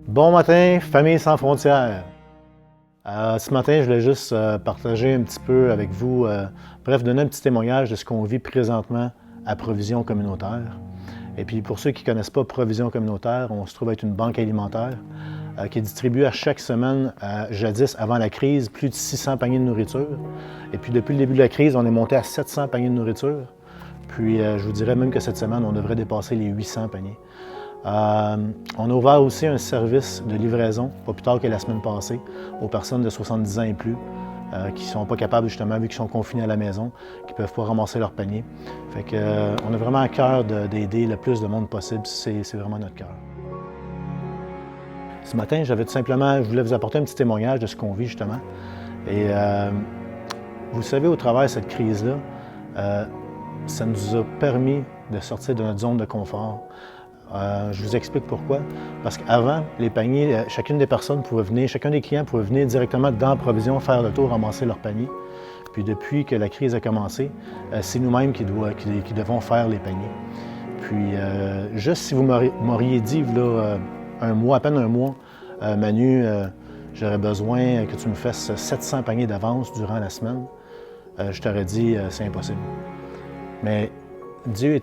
Bon matin, famille sans frontières. Ce matin, je voulais juste partager un petit peu avec vous, bref, donner un petit témoignage de ce qu'on vit présentement à Provision communautaire. Et puis pour ceux qui ne connaissent pas Provision communautaire, on se trouve être une banque alimentaire qui distribue à chaque semaine, jadis avant la crise, plus de 600 paniers de nourriture. Et puis depuis le début de la crise, on est monté à 700 paniers de nourriture. Puis je vous dirais même que cette semaine, on devrait dépasser les 800 paniers. On a ouvert aussi un service de livraison, pas plus tard que la semaine passée, aux personnes de 70 ans et plus qui ne sont pas capables, justement, vu qu'ils sont confinés à la maison, qui ne peuvent pas ramasser leur panier. Fait que, on a vraiment à cœur d'aider le plus de monde possible. C'est vraiment notre cœur. Ce matin, je voulais vous apporter un petit témoignage de ce qu'on vit, justement. Et vous savez, au travers de cette crise-là, ça nous a permis de sortir de notre zone de confort. Je vous explique pourquoi. Parce qu'avant, les paniers, chacune des personnes pouvait venir, chacun des clients pouvait venir directement dans Provision, faire le tour, ramasser leur panier. Puis depuis que la crise a commencé, c'est nous-mêmes qui devons faire les paniers. Puis juste si vous m'auriez dit, là, à peine un mois, Manu, j'aurais besoin que tu me fasses 700 paniers d'avance durant la semaine, je t'aurais dit, c'est impossible. Mais Dieu est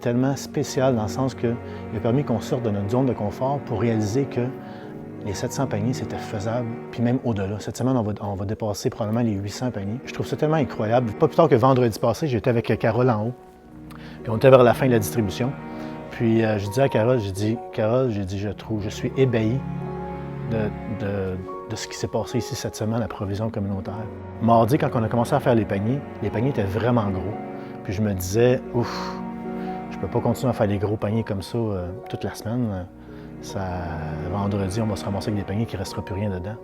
tellement spécial dans le sens qu'il a permis qu'on sorte de notre zone de confort pour réaliser que les 700 paniers, c'était faisable, puis même au-delà. Cette semaine, on va dépasser probablement les 800 paniers. Je trouve ça tellement incroyable. Pas plus tard que vendredi passé, j'étais avec Carole en haut, puis on était vers la fin de la distribution. Puis je dis à Carole, je suis ébahi de ce qui s'est passé ici cette semaine à Provision communautaire. Mardi, quand on a commencé à faire les paniers étaient vraiment gros. Puis je me disais, ouf, je peux pas continuer à faire des gros paniers comme ça toute la semaine. Vendredi, on va se ramasser avec des paniers qui ne restera plus rien dedans.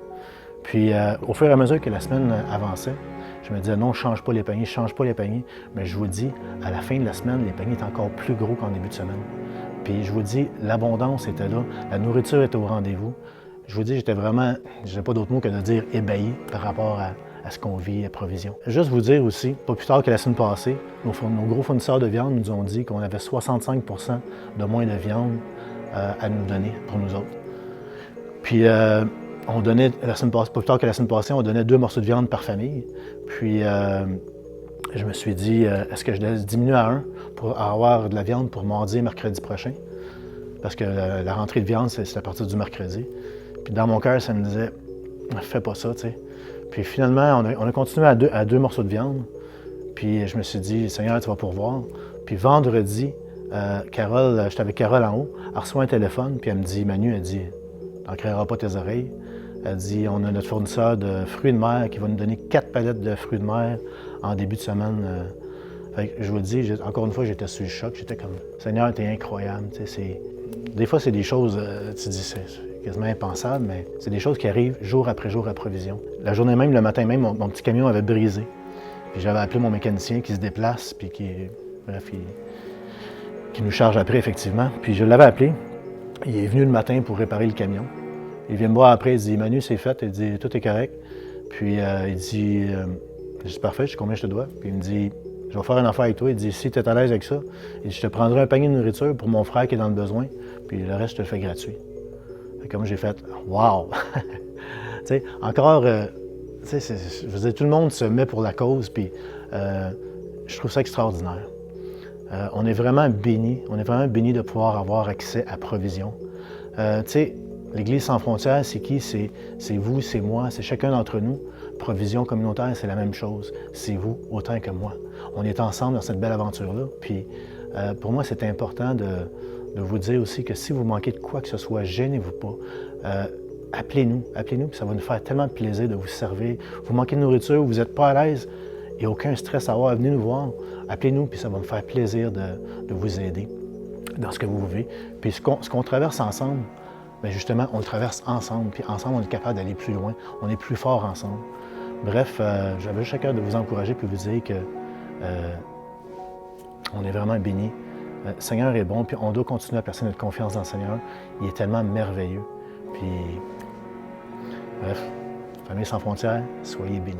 Puis au fur et à mesure que la semaine avançait, je me disais non, change pas les paniers. Mais je vous dis, à la fin de la semaine, les paniers étaient encore plus gros qu'en début de semaine. Puis je vous dis, l'abondance était là, la nourriture était au rendez-vous. Je vous dis, je n'ai pas d'autre mot que de dire ébahi par rapport à ce qu'on vit à Provision. Juste vous dire aussi, pas plus tard que la semaine passée, nos gros fournisseurs de viande nous ont dit qu'on avait 65 % de moins de viande à nous donner pour nous autres. Puis on donnait, pas plus tard que la semaine passée, on donnait 2 morceaux de viande par famille. Puis je me suis dit, est-ce que je diminue à 1 pour avoir de la viande pour mardi et mercredi prochain? Parce que la rentrée de viande, c'est à partir du mercredi. Puis dans mon cœur, ça me disait, fais pas ça, tu sais. Puis finalement, on a continué à deux morceaux de viande. Puis je me suis dit, Seigneur, tu vas pourvoir. Puis vendredi, j'étais avec Carole en haut, elle reçoit un téléphone, puis elle me dit, Manu, elle dit, t'en créeras pas tes oreilles. Elle dit, on a notre fournisseur de fruits de mer qui va nous donner 4 palettes de fruits de mer en début de semaine. Fait que je vous le dis, encore une fois, j'étais sous le choc. J'étais comme, Seigneur, t'es incroyable. Des fois, c'est des choses, tu dis, c'est quasiment impensable, mais c'est des choses qui arrivent jour après jour à Provision. La journée même, le matin même, mon petit camion avait brisé. Puis j'avais appelé mon mécanicien qui se déplace, puis qui nous charge après, effectivement. Puis je l'avais appelé. Il est venu le matin pour réparer le camion. Il vient me voir après, il dit, Manu, c'est fait. Il dit, tout est correct. Puis il dit, je dis, parfait, je dis, combien je te dois? Puis il me dit, je vais faire une affaire avec toi. Il dit, si tu es à l'aise avec ça, il dit, je te prendrai un panier de nourriture pour mon frère qui est dans le besoin, puis le reste, je te le fais gratuit. Comme j'ai fait, wow! Encore, je veux dire, tout le monde se met pour la cause, puis je trouve ça extraordinaire. On est vraiment bénis de pouvoir avoir accès à Provision. L'Église sans frontières, c'est qui? C'est vous, c'est moi, c'est chacun d'entre nous. Provision communautaire, c'est la même chose. C'est vous autant que moi. On est ensemble dans cette belle aventure-là. Puis pour moi, c'est important de vous dire aussi que si vous manquez de quoi que ce soit, gênez-vous pas. Appelez-nous, puis ça va nous faire tellement de plaisir de vous servir. Vous manquez de nourriture, vous n'êtes pas à l'aise, il n'y a aucun stress à avoir, venez nous voir. Appelez-nous, puis ça va me faire plaisir de vous aider dans ce que vous vivez. Puis ce qu'on traverse ensemble, bien justement, on le traverse ensemble, puis ensemble, on est capable d'aller plus loin, on est plus fort ensemble. Bref, j'avais juste à cœur de vous encourager puis vous dire que on est vraiment bénis. Le Seigneur est bon, puis on doit continuer à placer notre confiance dans le Seigneur. Il est tellement merveilleux. Puis, bref, famille sans frontières, soyez bénis.